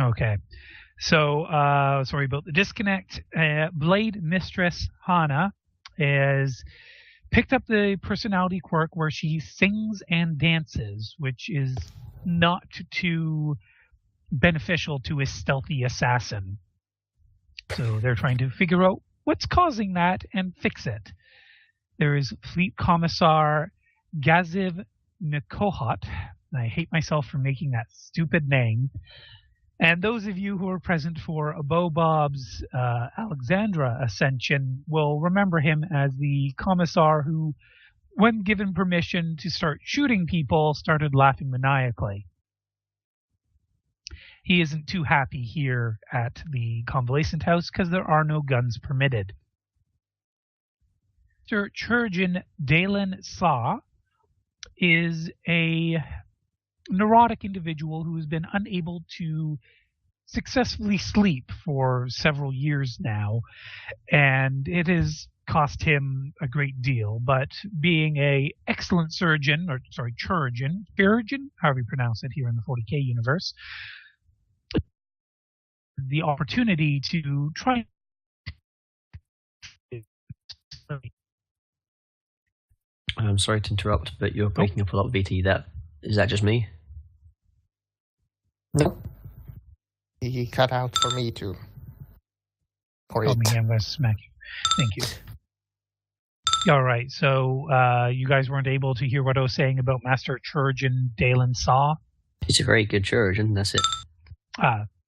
Okay. So, sorry about the disconnect. Blade Mistress Hana is picked up the personality quirk where she sings and dances, which is not too beneficial to a stealthy assassin. So they're trying to figure out what's causing that and fix it. There is Fleet Commissar Gaziv Nikohot. I hate myself for making that stupid name. And those of you who are present for Bob's Alexandra Ascension will remember him as the commissar who, when given permission to start shooting people, started laughing maniacally. He isn't too happy here at the Convalescent House because there are no guns permitted. Sir Churjin Dalen Sa is a neurotic individual who has been unable to successfully sleep for several years now, and it has cost him a great deal. But being a excellent surgeon, or sorry, chirurgeon, however you pronounce it here in the 40K universe, the opportunity to try. I'm sorry to interrupt, but you're breaking up a lot, BT. Is that just me? No. He cut out for me too. For I'm going to smack you. Thank you. All right, so you guys weren't able to hear what I was saying about Master Chirurgeon Dalen Saw? He's a very good chirurgeon, that's it.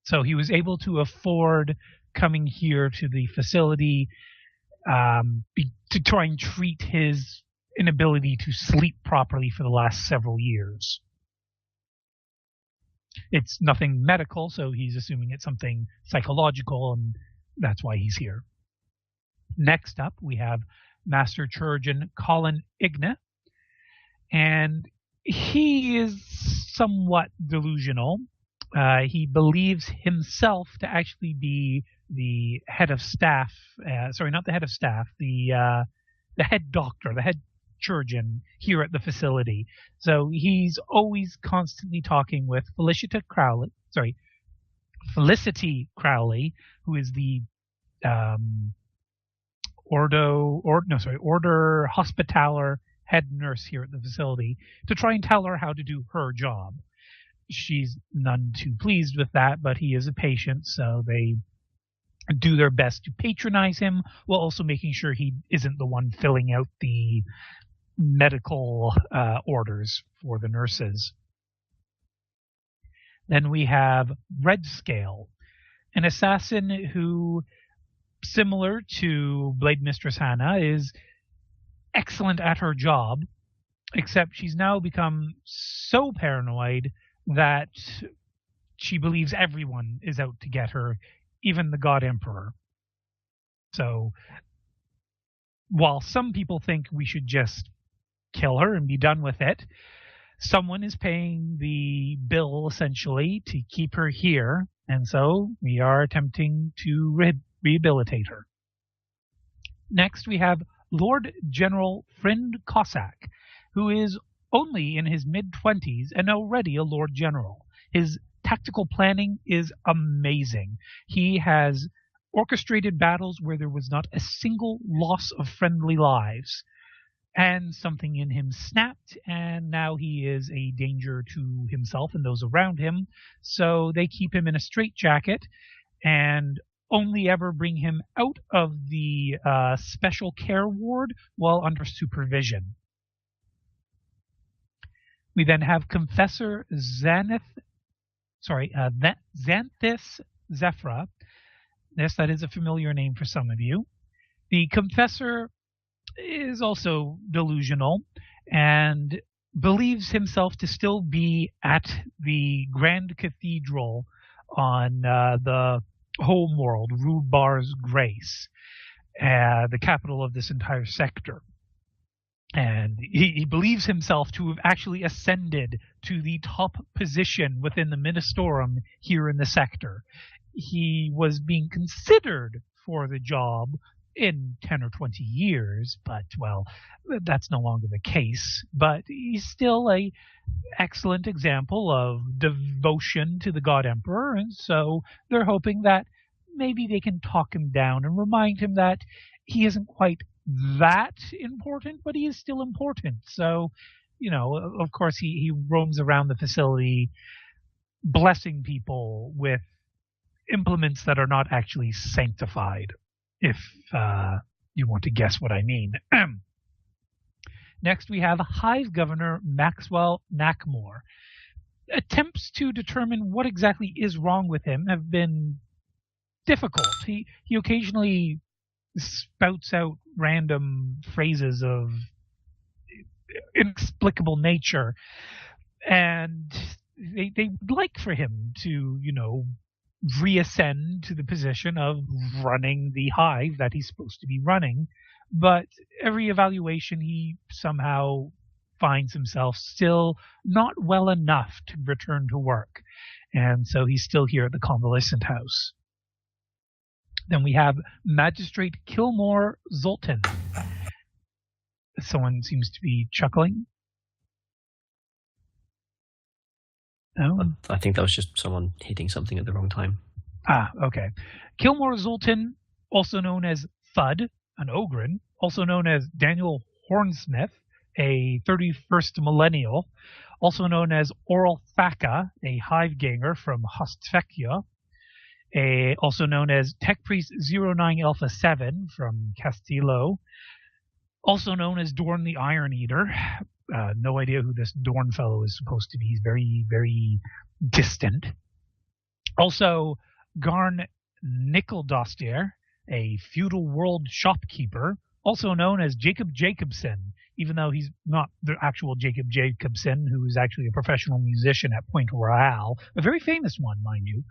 So he was able to afford coming here to the facility to try and treat his inability to sleep properly for the last several years. It's nothing medical, so he's assuming it's something psychological, and that's why he's here. Next up, we have Master Chirurgeon Colin Igna, and he is somewhat delusional. He believes himself to actually be the head of staff. Sorry, not the head of staff. The head doctor, the head chirurgeon here at the facility. So he's always constantly talking with Felicity Crowley, who is the Order Hospitaller head nurse here at the facility, to try and tell her how to do her job. She's none too pleased with that, but he is a patient, so they do their best to patronize him while also making sure he isn't the one filling out the medical orders for the nurses. Then we have Red Scale, an assassin who, similar to Blade Mistress Hannah, is excellent at her job, except she's now become so paranoid that she believes everyone is out to get her, even the God Emperor. So, while some people think we should just kill her and be done with it, someone is paying the bill, essentially, to keep her here, and so we are attempting to rehabilitate her. Next, we have Lord General Friend Cossack, who is only in his mid-20s and already a Lord General. His tactical planning is amazing. He has orchestrated battles where there was not a single loss of friendly lives. And something in him snapped, and now he is a danger to himself and those around him. So they keep him in a straitjacket and only ever bring him out of the special care ward while under supervision. We then have Confessor Xanthus Zephra. Yes, that is a familiar name for some of you. The Confessor is also delusional and believes himself to still be at the Grand Cathedral on the home world, Rubar's Grace, the capital of this entire sector. And he believes himself to have actually ascended to the top position within the Ministorum here in the sector. He was being considered for the job in 10 or 20 years, but, well, that's no longer the case. But he's still a excellent example of devotion to the God Emperor, and so they're hoping that maybe they can talk him down and remind him that he isn't quite that important, but he is still important. So, of course, he roams around the facility blessing people with implements that are not actually sanctified, if you want to guess what I mean. Next, we have Hive Governor Maxwell Knackmore. Attempts to determine what exactly is wrong with him have been difficult. He occasionally spouts out random phrases of inexplicable nature, and they would like for him to, reascend to the position of running the hive that he's supposed to be running. But every evaluation, he somehow finds himself still not well enough to return to work. And so he's still here at the Convalescent House. Then we have Magistrate Kilmore Zoltan. Someone seems to be chuckling. No? I think that was just someone hitting something at the wrong time. Ah, okay. Kilmore Zoltan, also known as Thud, an Ogren, also known as Daniel Hornsmith, a 31st millennial, also known as Oral Thaka, a hive ganger from Hostfekia, also known as Tech Priest 09 Alpha 7 from Castillo, also known as Dorn the Iron Eater. No idea who this Dorn fellow is supposed to be. He's very, very distant. Also, Garn Nickeldostier, a feudal world shopkeeper, also known as Jacob Jacobson, even though he's not the actual Jacob Jacobson, who is actually a professional musician at Point Royale, a very famous one, mind you.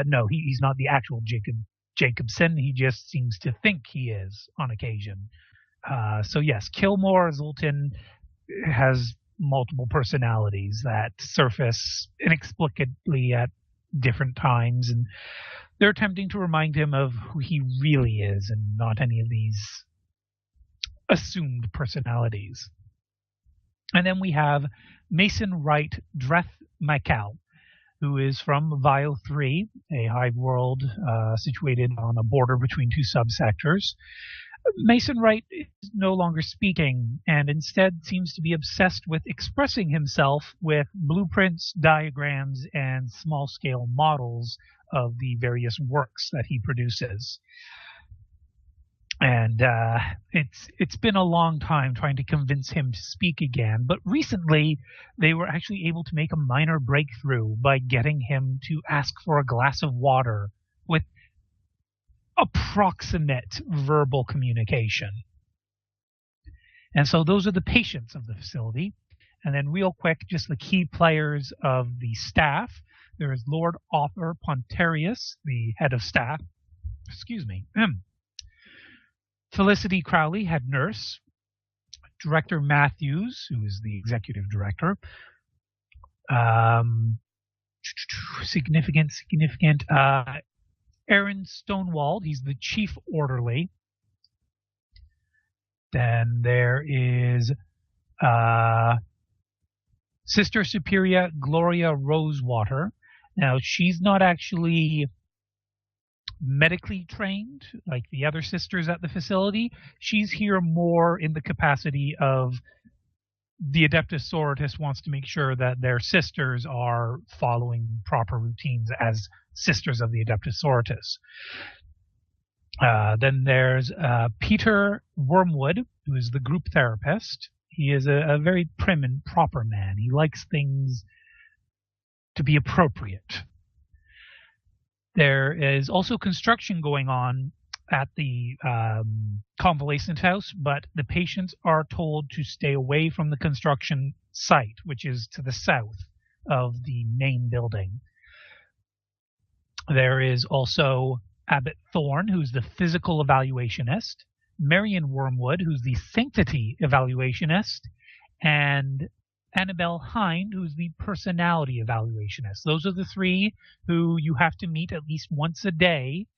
No, he's not the actual Jacob Jacobson. He just seems to think he is on occasion. So yes, Kilmore Zoltan has multiple personalities that surface inexplicably at different times, and they're attempting to remind him of who he really is and not any of these assumed personalities. And then we have Mason Wright Dreth Michael, who is from Vio 3, a hive world situated on a border between two subsectors. Mason Wright is no longer speaking and instead seems to be obsessed with expressing himself with blueprints, diagrams, and small-scale models of the various works that he produces. And it's been a long time trying to convince him to speak again, but recently they were actually able to make a minor breakthrough by getting him to ask for a glass of water with approximate verbal communication. And so those are the patients of the facility. And then real quick, just the key players of the staff. There is Lord Arthur Pontarius, the head of staff. Excuse me. Felicity Crowley, head nurse. Director Matthews, who is the executive director. Significant. Aaron Stonewald, he's the chief orderly. Then there is Sister Superior Gloria Rosewater. Now, she's not actually medically trained like the other sisters at the facility. She's here more in the capacity of the Adeptus Sororitas wants to make sure that their sisters are following proper routines as sisters of the Adeptus Sororitas. Then there's Peter Wormwood, who is the group therapist. He is a very prim and proper man. He likes things to be appropriate. There is also construction going on at the convalescent house, but the patients are told to stay away from the construction site, which is to the south of the main building. There is also Abbot Thorne, who's the physical evaluationist, Marion Wormwood, who's the sanctity evaluationist, and Annabelle Hind, who's the personality evaluationist. Those are the three who you have to meet at least once a day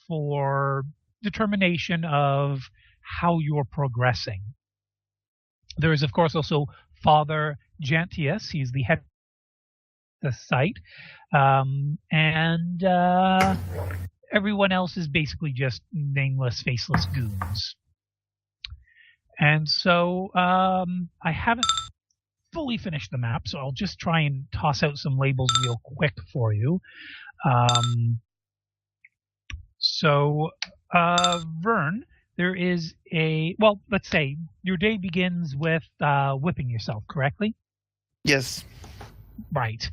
for determination of how you're progressing. There is, of course, also Father Jantius. He's the head of the site. And everyone else is basically just nameless, faceless goons. And so I haven't fully finished the map, so I'll just try and toss out some labels real quick for you. Vern, there is let's say your day begins with whipping yourself, correctly? Yes. Right,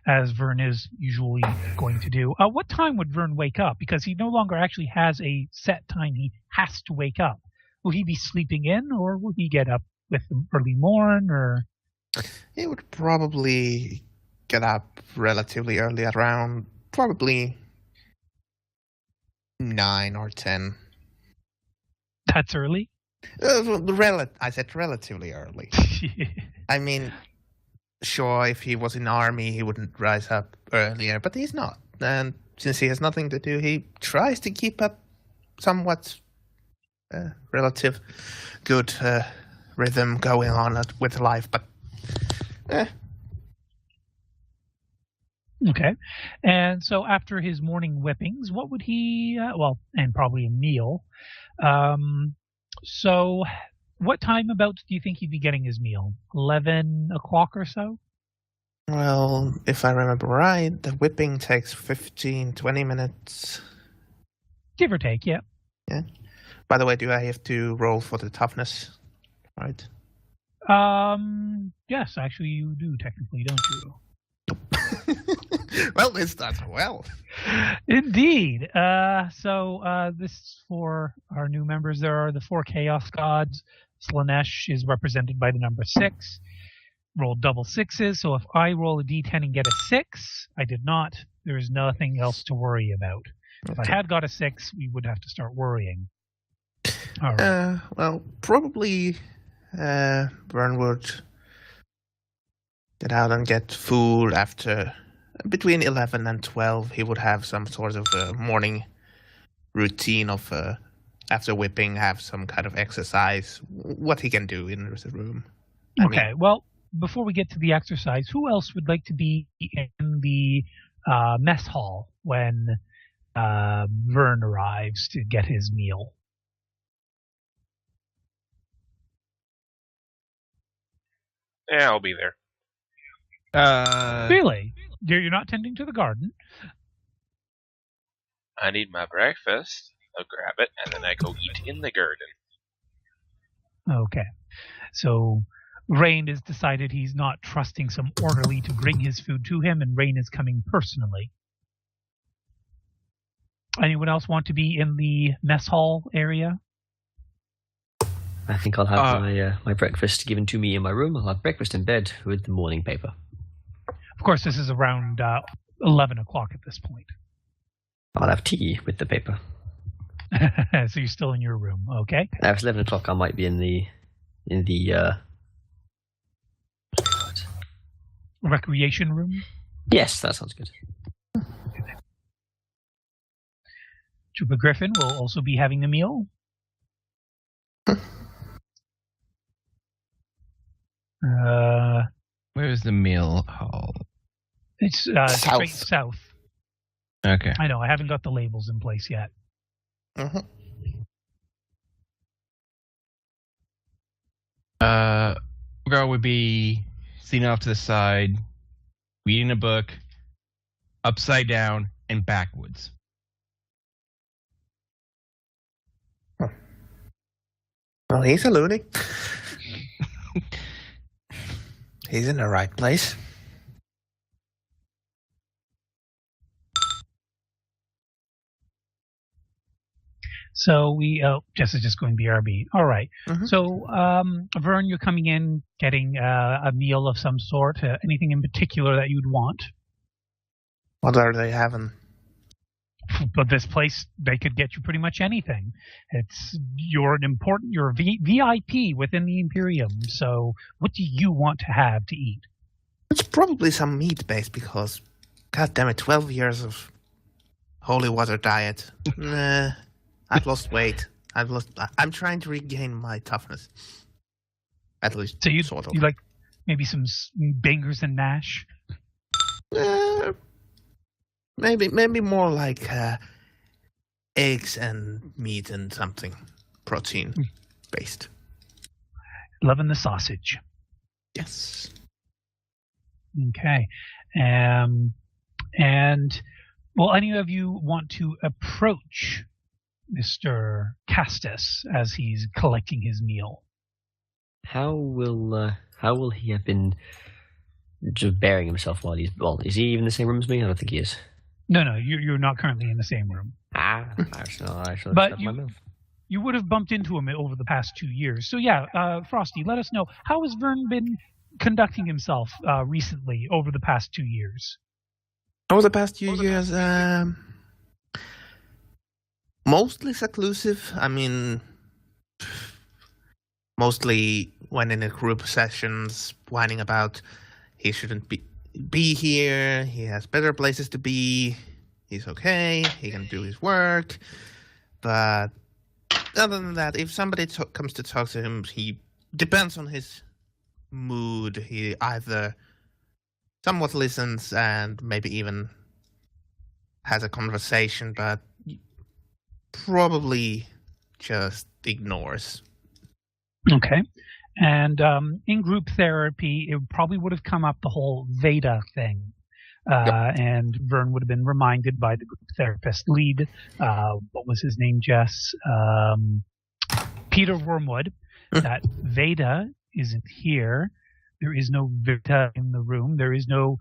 as Vern is usually going to do. What time would Vern wake up? Because he no longer actually has a set time he has to wake up. Will he be sleeping in, or will he get up with the early morn, or? He would probably get up relatively early, around probably 9 or 10. That's early? I said relatively early. I mean, sure, if he was in the army, he wouldn't rise up earlier, but he's not. And since he has nothing to do, he tries to keep up somewhat relative good rhythm going on with life, but Okay. And so after his morning whippings, what would he, and probably a meal. So what time about do you think he'd be getting his meal? 11 o'clock or so? Well, if I remember right, the whipping takes 15, 20 minutes. Give or take, yeah. Yeah. By the way, do I have to roll for the toughness? Right. Yes, actually you do technically, don't you? Well, this starts well. Indeed. This for our new members. There are the 4 Chaos Gods. Slanesh is represented by the number 6. Roll double 6s. So if I roll a d10 and get a 6, I did not. There is nothing else to worry about. If I had got a 6, we would have to start worrying. All right. Well, probably Vern would get out and get food after between 11 and 12. He would have some sort of morning routine of after whipping, have some kind of exercise, what he can do in the room. Well, before we get to the exercise, who else would like to be in the mess hall when Vern arrives to get his meal? Yeah, I'll be there. Really? You're not tending to the garden? I need my breakfast. I'll grab it, and then I go eat in the garden. Okay. So Rain has decided he's not trusting some orderly to bring his food to him, and Rain is coming personally. Anyone else want to be in the mess hall area? I think I'll have my breakfast given to me in my room. I'll have breakfast in bed with the morning paper. Of course, this is around 11 o'clock at this point. I'll have tea with the paper. So you're still in your room, okay? Now, if it's 11 o'clock, I might be in the recreation room? Yes, that sounds good. Trooper Griffin will also be having the meal. Where's the meal hall? It's straight south. Okay. I know, I haven't got the labels in place yet. Mm-hmm. Girl would be sitting off to the side, reading a book, upside down and backwards. Well, he's a loony. He's in the right place. So Jess is just going BRB. All right. Mm-hmm. So, Vern, you're coming in, getting a meal of some sort. Anything in particular that you'd want? What are they having? But this place, they could get you pretty much anything. You're a VIP within the Imperium. So, what do you want to have to eat? It's probably some meat-based because, god damn it, 12 years of holy water diet. Nah, I've lost weight. I'm trying to regain my toughness. At least, So you sort of. you like maybe some bangers and mash? Maybe more like eggs and meat and something protein based. Loving the sausage. Yes. Okay. And will any of you want to approach Mr. Castus as he's collecting his meal? How will he have been just bearing himself while he's... Well, is he even in the same room as me? I don't think he is. No, you're not currently in the same room. I shall But accept my move. You would have bumped into him over the past 2 years. So yeah, Frosty, let us know. How has Vern been conducting himself recently over the past 2 years? Over the past few years, mostly seclusive. I mean, mostly when in a group sessions, whining about he shouldn't be here. He has better places to be. He's okay. He can do his work. But other than that, if somebody comes to talk to him, he depends on his mood. He either somewhat listens and maybe even has a conversation, but probably just ignores. Okay. And in group therapy, it probably would have come up the whole Veda thing. And Vern would have been reminded by the group therapist lead, what was his name, Jess? Peter Wormwood, that Veda isn't here. There is no Veda in the room. There is no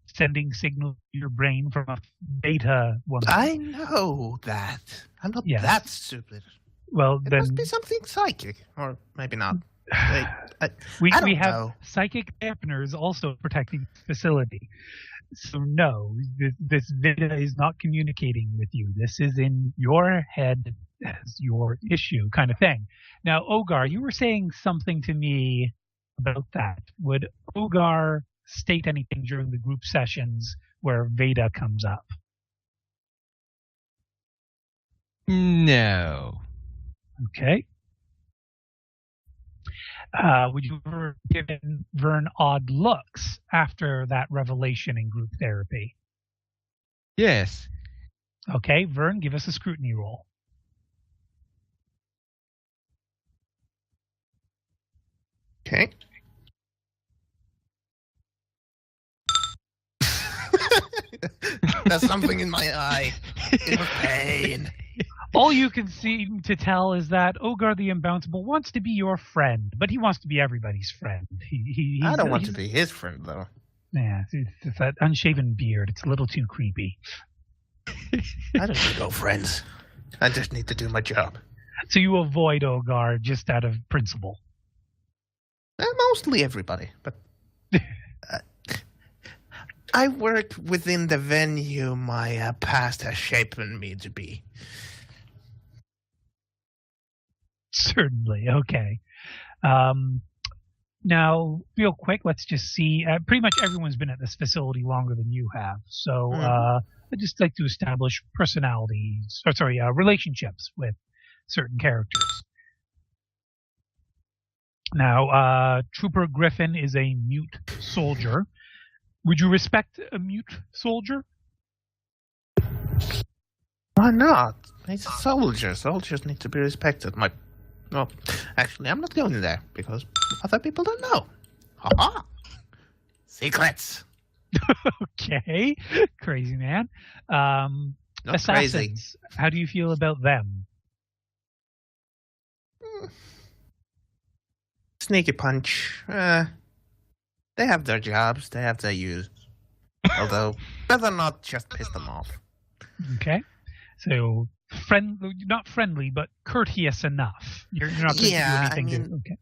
sending signal to your brain from a Beta woman. I know that. I'm not that stupid. Well, it then must be something psychic, or maybe not. we don't have know. psychic dampeners also protecting the facility. So no, this Veda is not communicating with you. This is in your head as your issue, kind of thing. Now, Ogar, you were saying something to me about that. Would Ogar state anything during the group sessions where Veda comes up? No. Okay. Would you ever given Vern odd looks after that revelation in group therapy? Yes. Okay, Vern, give us a scrutiny roll. Okay. There's something in my eye. It's pain. All you can seem to tell is that Ogar the Unbounceable wants to be your friend, but he wants to be everybody's friend. I don't want to be his friend, though. Yeah, it's that unshaven beard. It's a little too creepy. I don't need no friends. I just need to do my job. So you avoid Ogar just out of principle? Mostly everybody, but I work within the venue my past has shaped me to be. Certainly. Okay. Now, real quick, let's just see. Pretty much everyone's been at this facility longer than you have. So I'd just like to establish relationships with certain characters. Now, Trooper Griffin is a mute soldier. Would you respect a mute soldier? Why not? He's a soldier. Soldiers need to be respected. No, actually, I'm not going there because other people don't know. Ha-ha! Secrets. Okay, crazy man. Not Assassins, crazy. how do you feel about them? Sneaky punch. They have their jobs. They have their use. Although, better not just piss them off. Okay, so not friendly, but courteous enough. You're not going to do anything. Okay.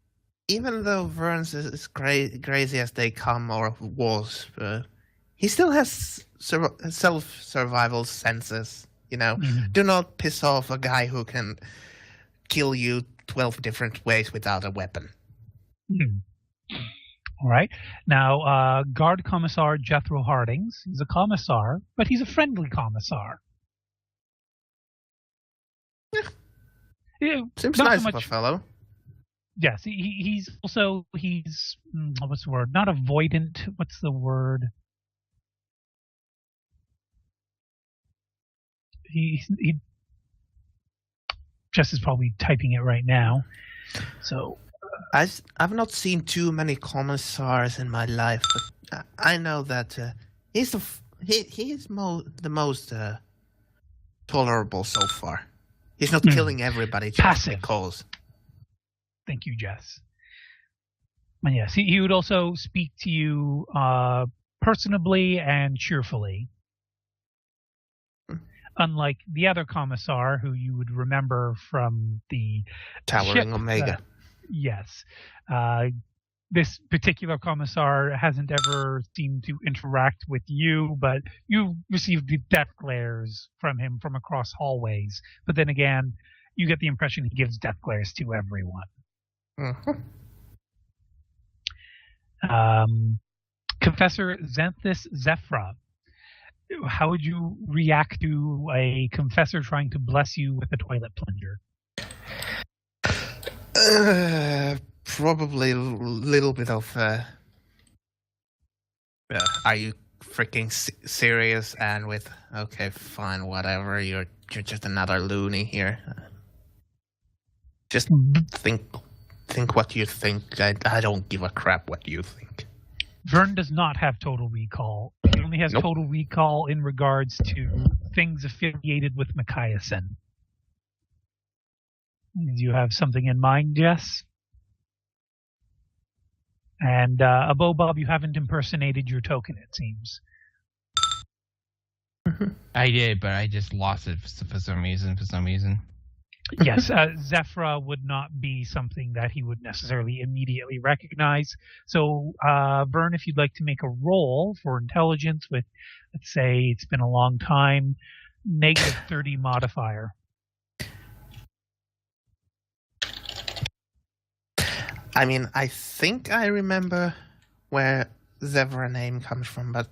Even though Vern's is as crazy as they come or was, he still has self-survival senses. You know, do not piss off a guy who can kill you 12 different ways without a weapon. All right. Now, Guard Commissar Jethro Hardings. He's a commissar, but he's a friendly commissar. Seems not nice so of a much. fellow. Yes, he's what's the word? Not avoidant. What's the word? He Jess is probably typing it right now. So I've not seen too many commissars in my life, but I know that he's the most tolerable so far. He's not killing everybody just Passive. because. Thank you, Jess. And yes, he would also speak to you personably and cheerfully. Unlike the other commissar who you would remember from the Towering ship, Omega. Yes. This particular commissar hasn't ever seemed to interact with you, but you received the death glares from him from across hallways. But then again, you get the impression he gives death glares to everyone. Confessor Xanthus Zephra, how would you react to a confessor trying to bless you with a toilet plunger? Probably a little bit of. Are you freaking serious? And with okay, fine, whatever. You're just another loony here. Just think what you think. I don't give a crap what you think. Vern does not have total recall. He only has total recall in regards to things affiliated with Micaiason. Do you have something in mind, Jess? And Bob, you haven't impersonated your token, it seems. I did, but I just lost it for some reason. Yes, Zephra would not be something that he would necessarily immediately recognize. So, Vern, if you'd like to make a roll for intelligence with, let's say, it's been a long time, negative 30 modifier. I mean, I think I remember where Zevra name comes from, but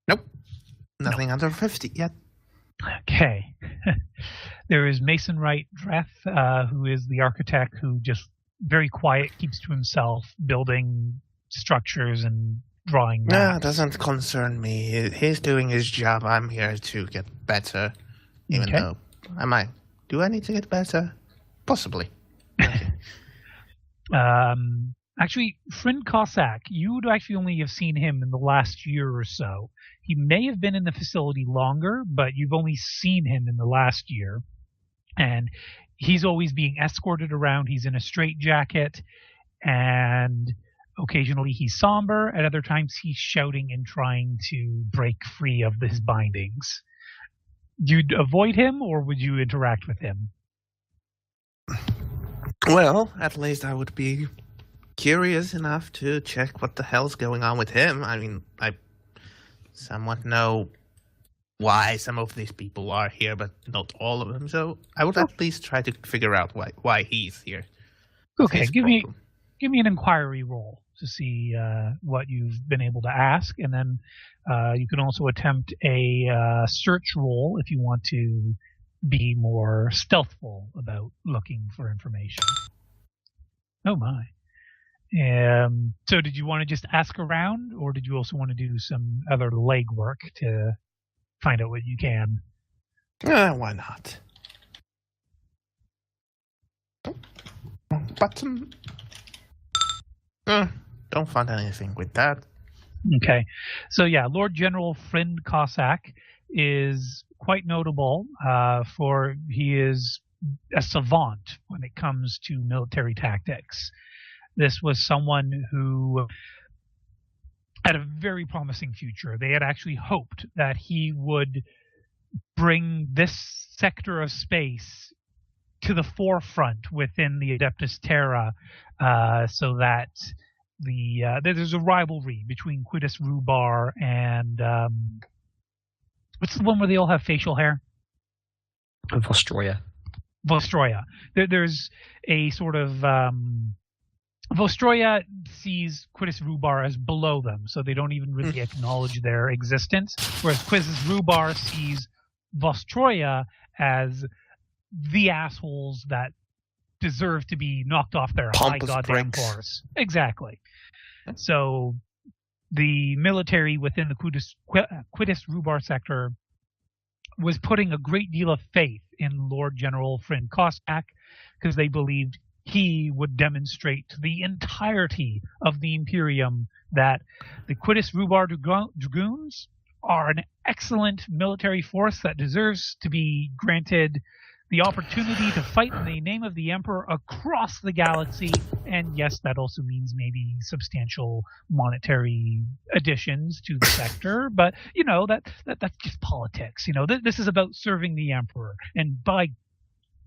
Nope. Nothing under 50 yet. Okay. There is Mason Wright Dreth, who is the architect who just very quiet, keeps to himself, building structures and drawing maps. No, it doesn't concern me. He's doing his job. I'm here to get better. Even though do I need to get better? Possibly. Okay. Actually, Friend Cossack, you would actually only have seen him in the last year or so. He may have been in the facility longer, but you've only seen him in the last year. And he's always being escorted around. He's in a straitjacket, and occasionally he's somber. At other times, he's shouting and trying to break free of his bindings. You'd avoid him, or would you interact with him? Well, at least I would be curious enough to check what the hell's going on with him. I mean, I somewhat know why some of these people are here, but not all of them. So I would at least try to figure out why he's here. Okay, give me an inquiry roll to see what you've been able to ask, and then you can also attempt a search roll if you want to be more stealthful about looking for information. Oh my. So did you want to just ask around, or did you also want to do some other legwork to find out what you can? Why not? But don't find anything with that. Okay. So yeah, Lord General Friend Cossack is quite notable for he is a savant when it comes to military tactics. This was someone who had a very promising future. They had actually hoped that he would bring this sector of space to the forefront within the Adeptus Terra, so that there's a rivalry between Quidus Rubar and what's the one where they all have facial hair? Vostroya. Vostroya. There's a sort of Vostroya sees Quittus Rubar as below them, so they don't even really acknowledge their existence, whereas Quittus Rubar sees Vostroya as the assholes that deserve to be knocked off their Pompous high goddamn pricks. horse. Exactly. So the military within the Quittus Rubar sector was putting a great deal of faith in Lord General Friend Kostak because they believed he would demonstrate to the entirety of the Imperium that the Quittus Rubar Dragoons are an excellent military force that deserves to be granted the opportunity to fight in the name of the Emperor across the galaxy. And yes, that also means maybe substantial monetary additions to the sector. But, that's just politics. This is about serving the Emperor. And by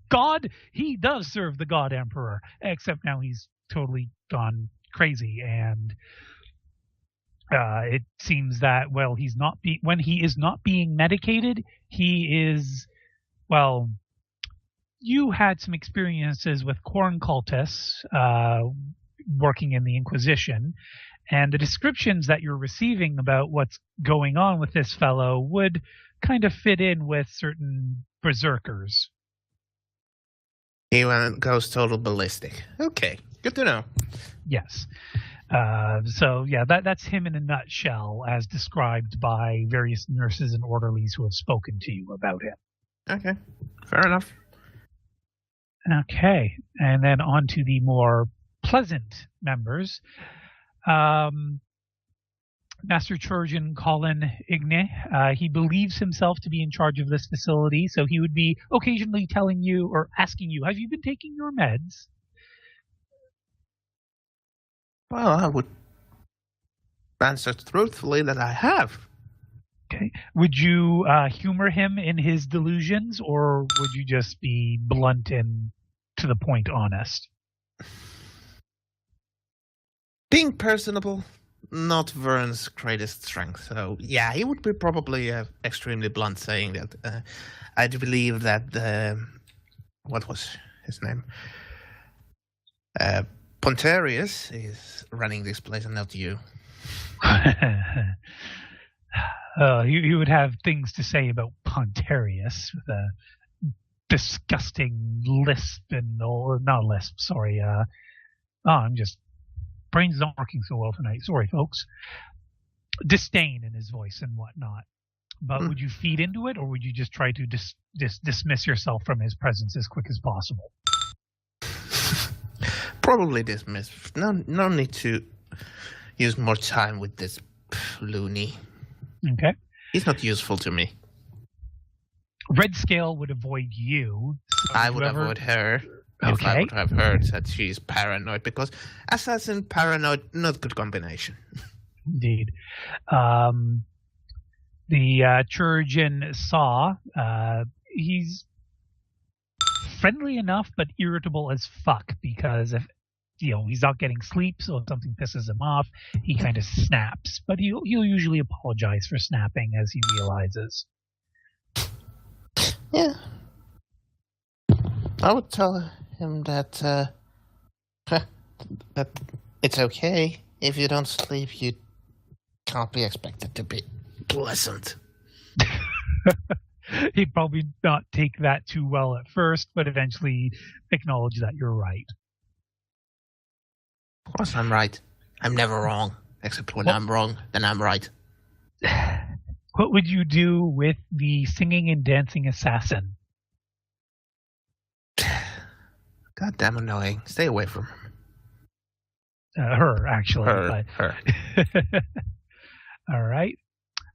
God, he does serve the God Emperor, except now he's totally gone crazy. And it seems that, when he is not being medicated, he is, you had some experiences with corn cultists working in the Inquisition, and the descriptions that you're receiving about what's going on with this fellow would kind of fit in with certain berserkers. He goes total ballistic. Okay, good to know. Yes. That's him in a nutshell, as described by various nurses and orderlies who have spoken to you about him. Okay, fair enough. Okay, and then on to the more pleasant members. Master Chirurgeon Colin Igne, he believes himself to be in charge of this facility, so he would be occasionally telling you or asking you, have you been taking your meds? Well, I would answer truthfully that I have. Okay. Would you humor him in his delusions, or would you just be blunt and to the point honest? Being personable, not Vern's greatest strength. So, yeah, he would be probably extremely blunt saying that. I do believe that, what was his name? Pontarius is running this place and not you. You would have things to say about Pontarius with a disgusting lisp not lisp, sorry. Brain's not working so well tonight. Sorry, folks. Disdain in his voice and whatnot. But would you feed into it, or would you just try to dismiss yourself from his presence as quick as possible? Probably dismiss. No need to use more time with this loony. Okay. He's not useful to me. Red Scale would avoid you. So I would avoid her. Okay. If I would have heard that she's paranoid, because assassin, paranoid, not good combination. Indeed. The Chirurgeon Saw, he's friendly enough but irritable as fuck, because if he's not getting sleep, so if something pisses him off, he kind of snaps. But he'll usually apologize for snapping as he realizes. Yeah. I would tell him that that it's okay. If you don't sleep, you can't be expected to be pleasant. He'd probably not take that too well at first, but eventually acknowledge that you're right. Of course I'm right. I'm never wrong. Except when I'm wrong, then I'm right. What would you do with the singing and dancing assassin? Goddamn annoying. Stay away from her. Her, actually. Her. All right.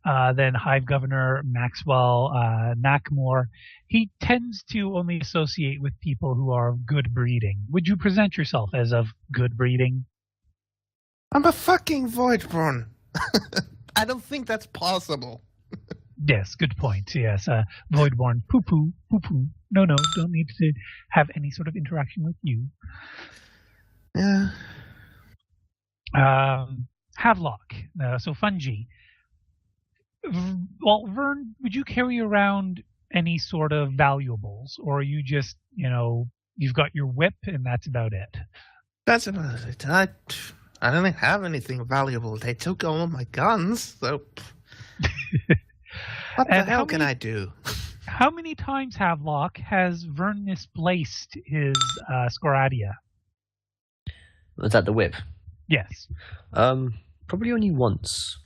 Then Hive Governor Maxwell Nackmore. He tends to only associate with people who are good breeding. Would you present yourself as of good breeding? I'm a fucking Voidborn. I don't think that's possible. Yes, good point. Yes, Voidborn. Poo-poo, poo-poo. No, don't need to have any sort of interaction with you. Yeah. Havelock. So Fungi. Well, Vern, would you carry around any sort of valuables, or are you just, you've got your whip and that's about it? That's about it. I don't have anything valuable. They took all of my guns, so what the And hell can I do? How many times, Havelock, has Vern misplaced his Scoradia? Was that the whip? Yes. Probably only once.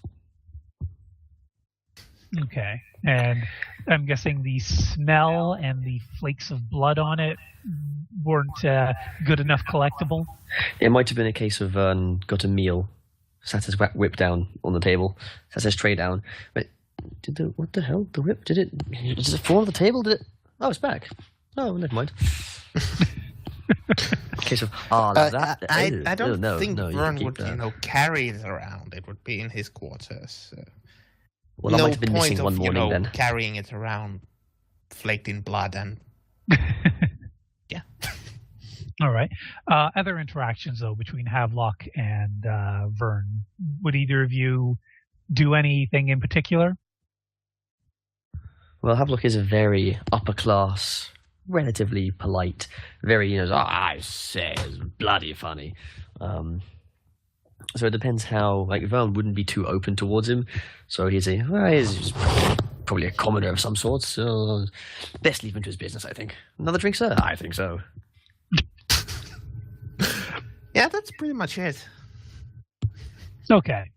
Okay. And I'm guessing the smell and the flakes of blood on it weren't good enough collectible? It might have been a case of got a meal, sat his whip down on the table, sat his tray down. But what the hell? The whip? Did it fall on the table? Did it? Oh, it's back. Oh, never mind. Case of that. I don't think no, Vern would carry it around. It would be in his quarters. Well, I might have been missing one point morning then. Carrying it around, flaked in blood, and yeah. All right. Other interactions though between Havelock and Vern. Would either of you do anything in particular? Well, Havelock is a very upper class, relatively polite, very I say it's bloody funny. So it depends how, Vern wouldn't be too open towards him. So he's probably a commoner of some sort. So best leave him to his business, I think. Another drink, sir? I think so. Yeah, that's pretty much it. Okay.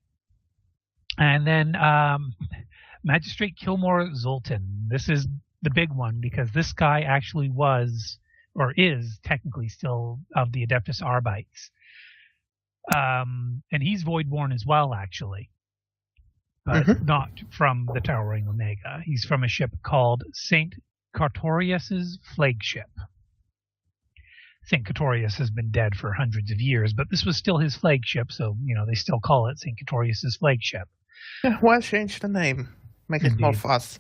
And then Magistrate Kilmore Zoltan. This is the big one because this guy actually was, or is technically still, of the Adeptus Arbites. And he's Voidborn as well, actually. But not from the Towering Omega. He's from a ship called St. Cartorius's flagship. St. Cartorius has been dead for hundreds of years, but this was still his flagship, so, they still call it St. Cartorius's flagship. Yeah, why change the name? Make it more fuss.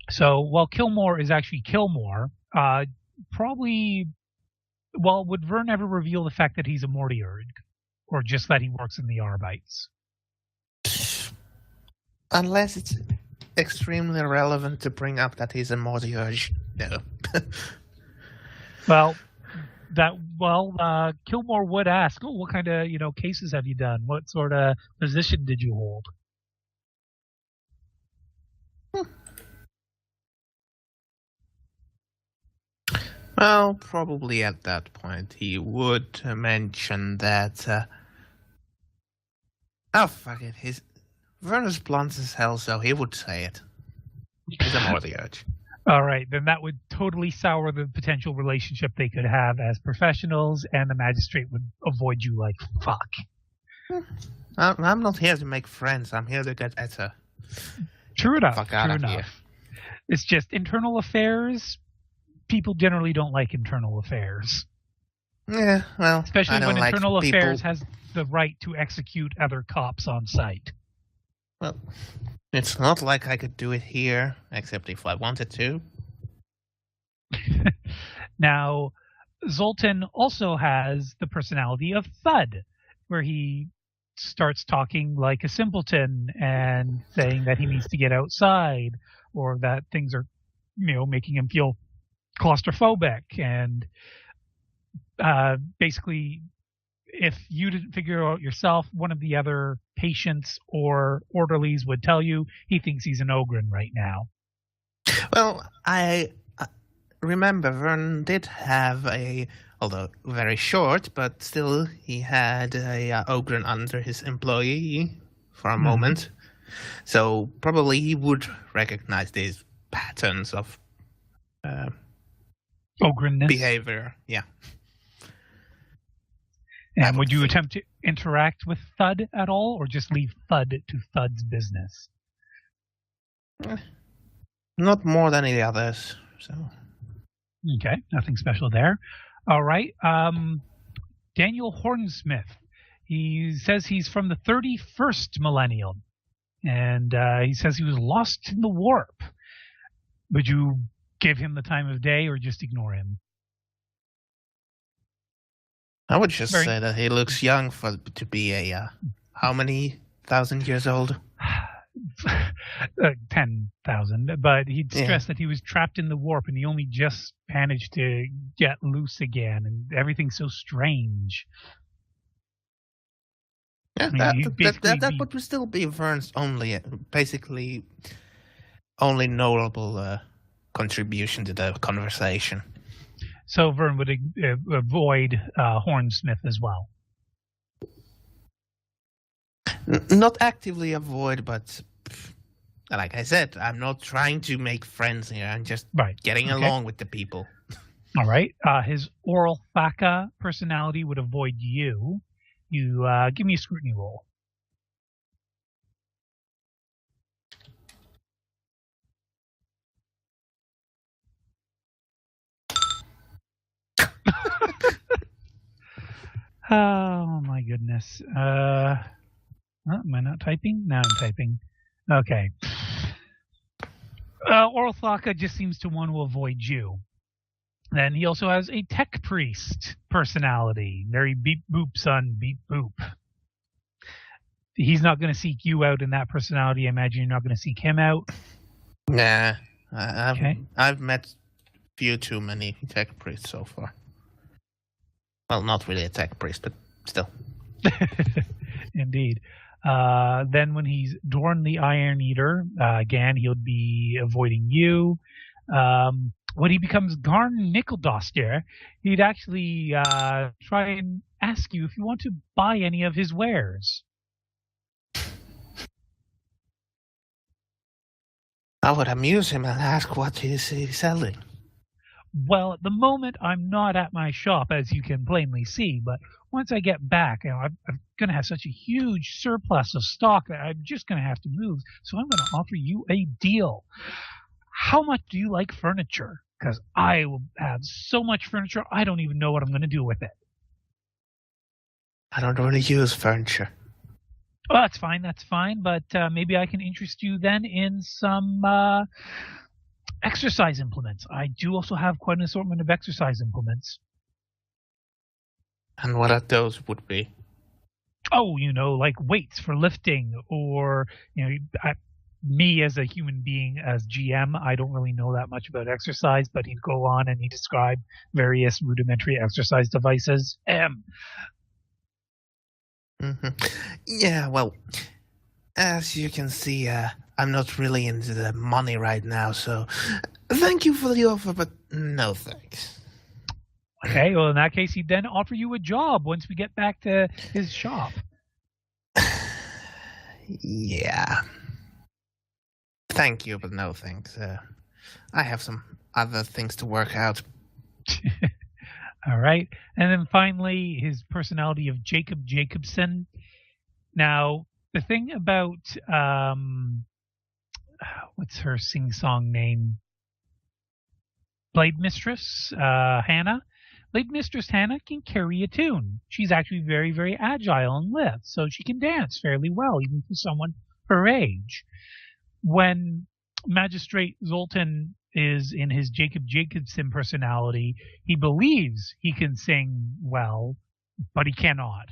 So, while Kilmore is actually Kilmore, probably... Well, would Vern ever reveal the fact that he's a Mortiurg? Or just that he works in the Arbites? Unless it's extremely relevant to bring up that he's a Mortiurg. No. Kilmore would ask, what kind of, cases have you done? What sort of position did you hold? Well, probably at that point he would mention that. Fuck it. Vernus blunt as hell, so he would say it. He's a Mortiurg. All right, then that would totally sour the potential relationship they could have as professionals, and the magistrate would avoid you like fuck. I'm not here to make friends. I'm here to get better. True enough. Fuck out of here. It's just internal affairs. People generally don't like internal affairs. Yeah, well, especially when internal affairs has the right to execute other cops on site. Well, it's not like I could do it here, except if I wanted to. Now, Zoltan also has the personality of Thud, where he starts talking like a simpleton and saying that he needs to get outside, or that things are, making him feel claustrophobic, and basically, if you didn't figure out yourself, one of the other patients or orderlies would tell you he thinks he's an Ogren right now. Well, I remember Vern did have although very short, but still he had a Ogren under his employee for a moment. So probably he would recognize these patterns of Ogrenness behavior. Yeah. And would you attempt to interact with Thud at all, or just leave Thud to Thud's business? Not more than the others. So. Okay, nothing special there. All right. Daniel Hornsmith. He says he's from the 31st millennium, and he says he was lost in the warp. Would you give him the time of day or just ignore him? I would just say that he looks young to be how many thousand years old? 10,000, but he'd Yeah. stressed that he was trapped in the warp and he only just managed to get loose again, and everything's so strange. Yeah, I mean, he'd basically that be- would still be Vern's basically only notable contribution to the conversation. So Vern would avoid Hornsmith as well. Not actively avoid, but like I said, I'm not trying to make friends here. I'm just getting along with the people. All right. His oral Thaka personality would avoid you. You give me a scrutiny roll. Oh my goodness. Am I not typing? Now I'm typing. Okay. Oral Thaka just seems to want to avoid you. Then he also has a tech priest personality. Very beep boop, son, beep boop. He's not going to seek you out in that personality. I imagine you're not going to seek him out. Nah, I've met few too many tech priests so far. Well, not really a tech priest, but still. Indeed. Then when he's Dorn the Iron Eater, again, he'll be avoiding you. When he becomes Garn Nickeldoster, he'd actually try and ask you if you want to buy any of his wares. I would amuse him and ask what he's selling. Well, at the moment, I'm not at my shop, as you can plainly see, but once I get back, I'm going to have such a huge surplus of stock that I'm just going to have to move, so I'm going to offer you a deal. How much do you like furniture? Because I will have so much furniture, I don't even know what I'm going to do with it. I don't really use furniture. Well, that's fine, but maybe I can interest you then in some exercise implements. I do also have quite an assortment of exercise implements. And what are those would be? Oh, like weights for lifting, or, me as a human being, as GM, I don't really know that much about exercise, but he'd go on and he'd describe various rudimentary exercise devices. Mm-hmm. Yeah, well, as you can see, I'm not really into the money right now, so thank you for the offer, but no thanks. Okay, well, in that case, he'd then offer you a job once we get back to his shop. Yeah. Thank you, but no thanks. I have some other things to work out. All right. And then finally, his personality of Jacob Jacobson. Now, the thing about, what's her sing-song name? Blade Mistress Hannah. Blade Mistress Hannah can carry a tune. She's actually very, very agile and lithe, so she can dance fairly well, even for someone her age. When Magistrate Zoltan is in his Jacob Jacobson personality, he believes he can sing well, but he cannot.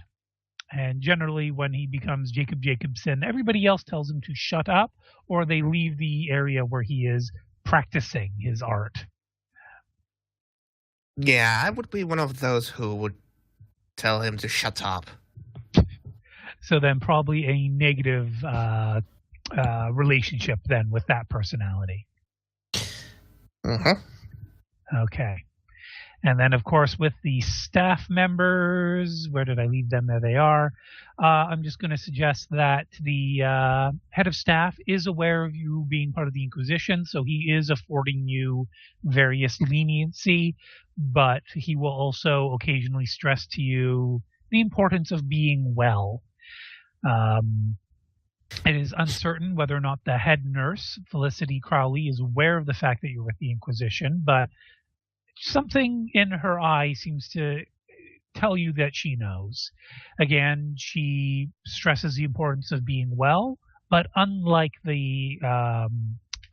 And generally, when he becomes Jacob Jacobson, everybody else tells him to shut up, or they leave the area where he is practicing his art. Yeah, I would be one of those who would tell him to shut up. So then probably a negative relationship then with that personality. Mm-hmm. Okay. And then, of course, with the staff members, where did I leave them? There they are. I'm just going to suggest that the head of staff is aware of you being part of the Inquisition, so he is affording you various leniency, but he will also occasionally stress to you the importance of being well. It is uncertain whether or not the head nurse, Felicity Crowley, is aware of the fact that you're with the Inquisition, but something in her eye seems to tell you that she knows. Again, she stresses the importance of being well, but unlike the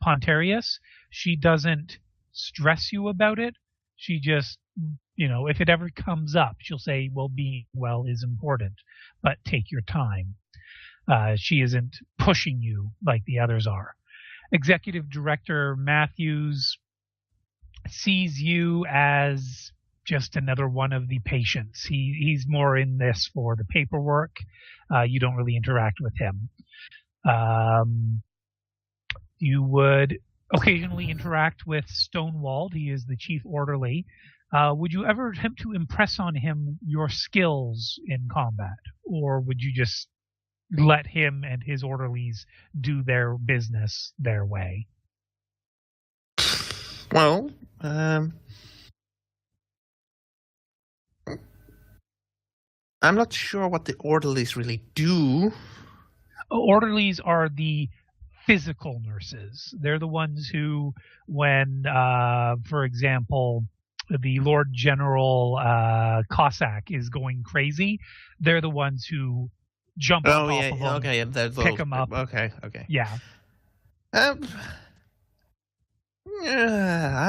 Pontarius, she doesn't stress you about it. She just, if it ever comes up, she'll say, well, being well is important, but take your time. She isn't pushing you like the others are. Executive Director Matthews sees you as just another one of the patients. He's more in this for the paperwork. You don't really interact with him. You would occasionally interact with Stonewall. He is the chief orderly. Would you ever attempt to impress on him your skills in combat? Or would you just let him and his orderlies do their business their way? Well, I'm not sure what the orderlies really do. Orderlies are the physical nurses. They're the ones who, when, for example, the Lord General Cossack is going crazy, they're the ones who jump on top of him, okay, pick him up. Okay. Yeah. I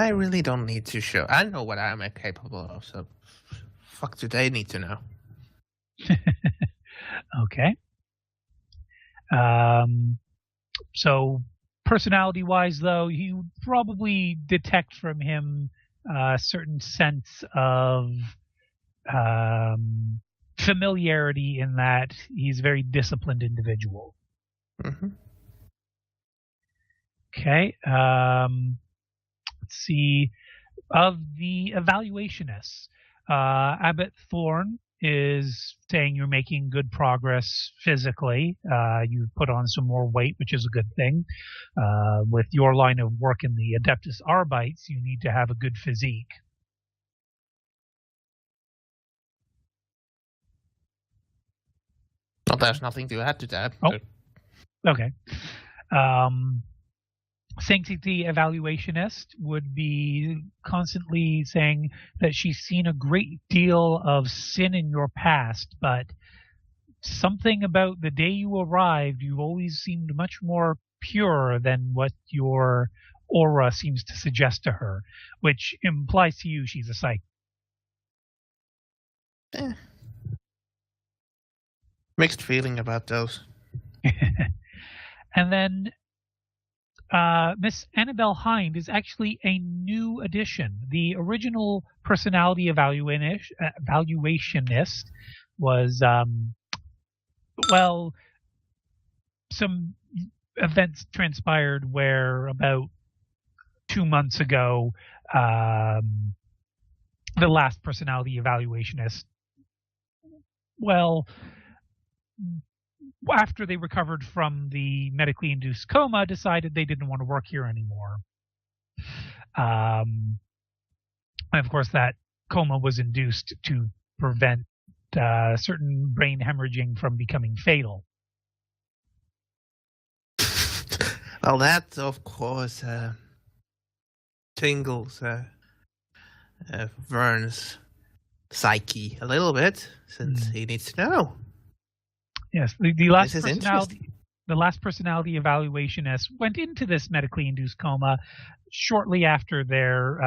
really don't need to show. I know what I'm capable of, so fuck do they need to know? Okay. So personality-wise, though, you probably detect from him a certain sense of familiarity in that he's a very disciplined individual. Mm-hmm. Okay. Let's see. Of the evaluationists, Abbott Thorne is saying you're making good progress physically. You've put on some more weight, which is a good thing. With your line of work in the Adeptus Arbites, you need to have a good physique. Well, there's nothing to add to that. Oh. Okay. Sanctity Evaluationist would be constantly saying that she's seen a great deal of sin in your past, but something about the day you arrived, you always seemed much more pure than what your aura seems to suggest to her, which implies to you she's a psychic. Mixed feeling about those. And then Miss Annabelle Hind is actually a new addition. The original personality evaluationist was, some events transpired where about 2 months ago, the last personality evaluationist, after they recovered from the medically induced coma, decided they didn't want to work here anymore. And of course, that coma was induced to prevent certain brain hemorrhaging from becoming fatal. Well, that, of course, tingles Vern's psyche a little bit, since he needs to know. Yes, the last personality evaluationist went into this medically induced coma shortly after their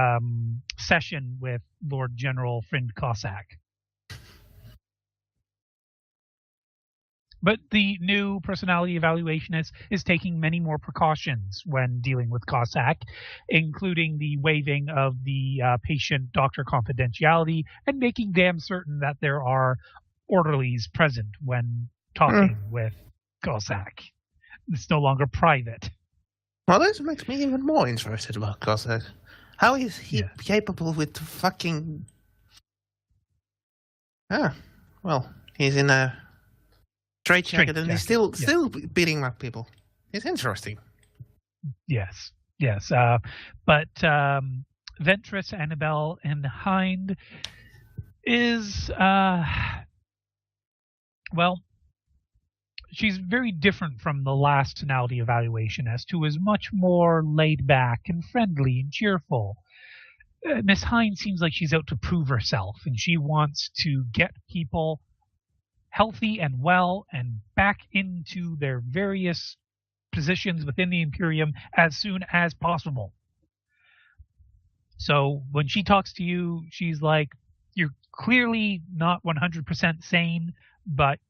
session with Lord General Friend Cossack. But the new personality evaluationist is taking many more precautions when dealing with Cossack, including the waiving of the patient-doctor confidentiality and making damn certain that there are orderlies present when talking with Cossack. It's no longer private. Well, this makes me even more interested about Cossack. How is he capable with fucking... he's in a straitjacket and he's still beating up people. It's interesting. Yes. But Ventress, Annabelle, and Hind is... she's very different from the last tonality evaluationist, who is much more laid back and friendly and cheerful. Miss Hind seems like she's out to prove herself, and she wants to get people healthy and well and back into their various positions within the Imperium as soon as possible. So when she talks to you, she's like, you're clearly not 100% sane, but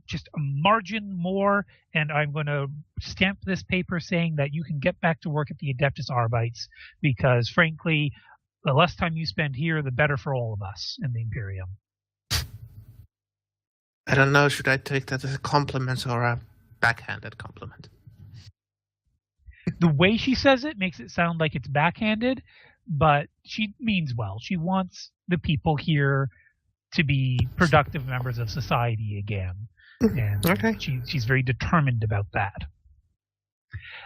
just a margin more, and I'm going to stamp this paper saying that you can get back to work at the Adeptus Arbites, because frankly, the less time you spend here, the better for all of us in the Imperium. I don't know, should I take that as a compliment or a backhanded compliment? The way she says it makes it sound like it's backhanded, but she means well. She wants the people here to be productive members of society again. And Okay. she's very determined about that.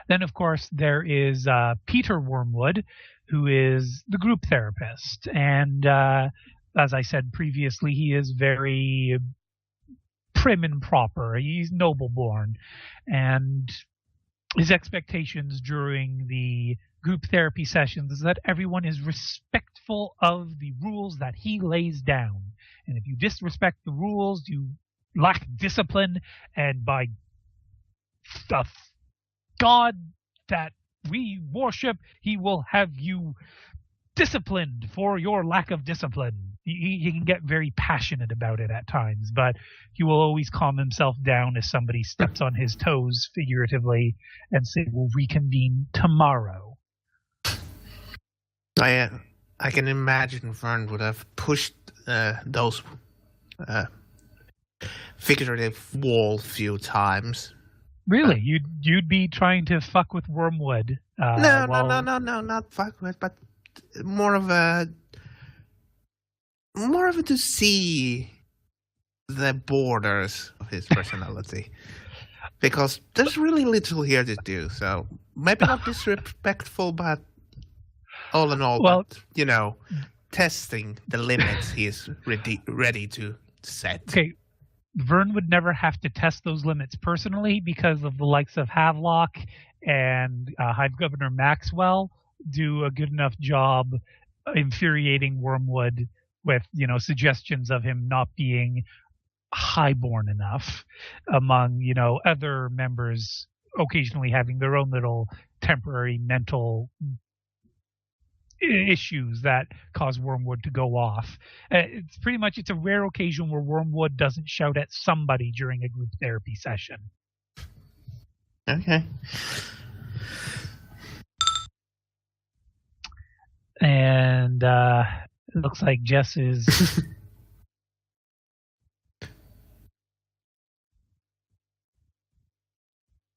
Then, of course, there is Peter Wormwood, who is the group therapist. And as I said previously, he is very prim and proper. He's noble-born. And his expectations during the group therapy sessions is that everyone is respectful of the rules that he lays down. And if you disrespect the rules, you lack discipline, and by the God that we worship, he will have you disciplined for your lack of discipline. He can get very passionate about it at times, but he will always calm himself down if somebody steps on his toes, figuratively, and say, we'll reconvene tomorrow. I can imagine Vern would have pushed those figurative wall few times. Really? You'd be trying to fuck with Wormwood? No, not fuck with, but more of a to see the borders of his personality, because there's really little here to do. So maybe not disrespectful, but all in all, well, testing the limits he is ready to set. Okay. Vern would never have to test those limits personally, because of the likes of Havelock and Hive Governor Maxwell do a good enough job infuriating Wormwood with, suggestions of him not being highborn enough, among, other members occasionally having their own little temporary mental issues that cause Wormwood to go off. It's a rare occasion where Wormwood doesn't shout at somebody during a group therapy session. Okay. And it looks like Jess is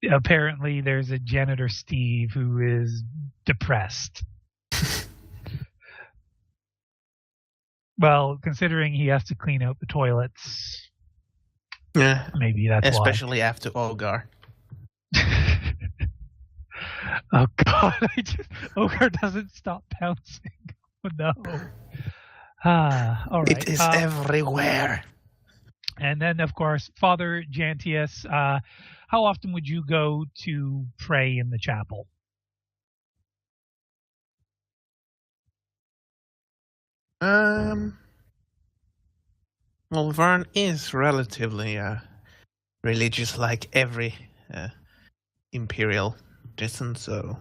apparently there's a janitor, Steve, who is depressed. Well, considering he has to clean out the toilets, Yeah, maybe that's especially after Olgar. Oh God! Ogre doesn't stop bouncing. Oh no! All right. It is everywhere. And then, of course, Father Jantius. How often would you go to pray in the chapel? Well, Vern is relatively religious, like every Imperial citizen, so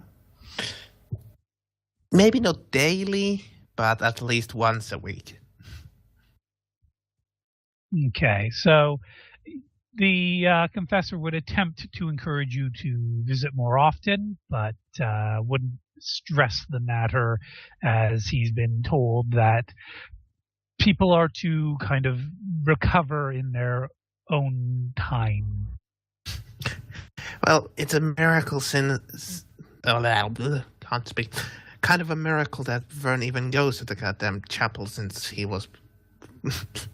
maybe not daily, but at least once a week. Okay, so the confessor would attempt to encourage you to visit more often, but wouldn't stress the matter, as he's been told that people are to kind of recover in their own time. Well, it's a miracle can't speak. Kind of a miracle that Vern even goes to the goddamn chapel, since he was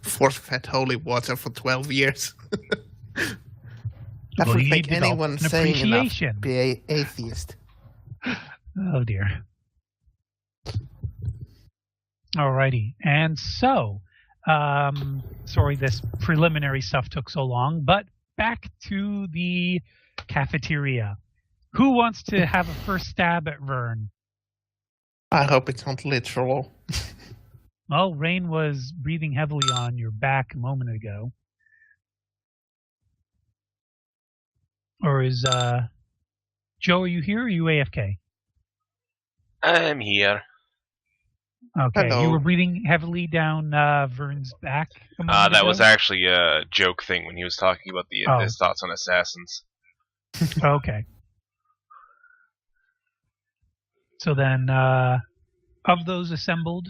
force-fed holy water for 12 years. That would make anyone sane enough to be an atheist. Oh dear. Alrighty. And so, sorry this preliminary stuff took so long, but back to the cafeteria. Who wants to have a first stab at Vern? I hope it's not literal. Well, Rain was breathing heavily on your back a moment ago. Or is, Joe, are you here or are you AFK? I'm here. Okay, Hello. you were breathing heavily down Vern's back. A moment That was ago? actually a joke thing when he was talking about his thoughts on assassins. Okay. So then, of those assembled,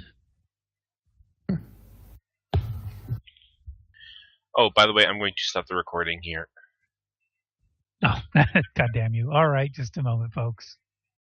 Oh, by the way, I'm going to stop the recording here. oh, God damn you! All right, just a moment, folks.